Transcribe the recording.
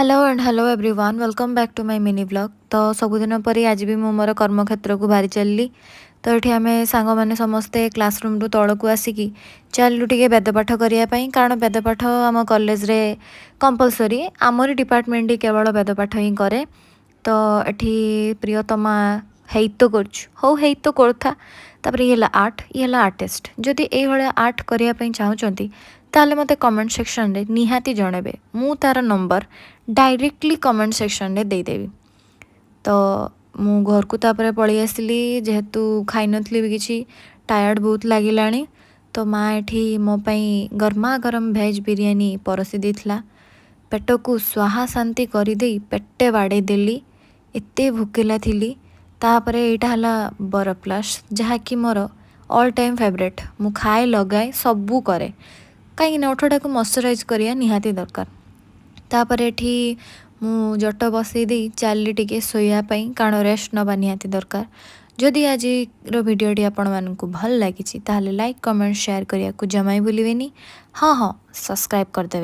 Hello and hello everyone welcome back to my mini blog. तो सबुदिन परी आज भी मु मोर कर्मक्षेत्र को बाहरी चलली। तो ये आम सांग मैंने समस्ते क्लासरूम रु तौल को आसिकी चलू टे वेदपाठ करने कारण वेदपाठ आम कॉलेज रे कंपलसरी आमरी डिपार्टमेंट ही केवल वेदपाठ ही करे। तो एठी प्रियतमा हेतो करछु हो हेतो करथा तापर ये आर्ट ये आर्टिस्ट जदि ये आर्ट करने चाहूँगी ताले मते कमेंट सेक्शन रे निहाती जनबे मु तार नंबर डायरेक्टली कमेंट सेक्शन रे देदेवी। तो मु घर को तापर पलि आसली जेहेतु खाई नथली भी किछि टायर्ड बहुत लागिलानी। तो माँ एठी मो पई गरमा गरम भेज बिरयानी परसी देथिला। पेट को स्वाहा शांति करदे पेटे बाड़े देली एते भोकिला थिली। तापरे एटा हला बरप्लास जहाँकि मोर ऑल टाइम फेवरेट मु खाए लगाए सबू करे कहीं ओठटा को मॉइस्चराइज करिया निहाती दरकार। तापर एठी मु जट बसई दे चली टिके सोया कारण रेस्ट नवा निहाती दरकार। जदि आज भिडियोटी आपण मानकु भल लागिछि ताहले लाइक कमेंट शेयर करिया को जमाई भूलिबेनी। हाँ हाँ सब्सक्राइब करदेवे।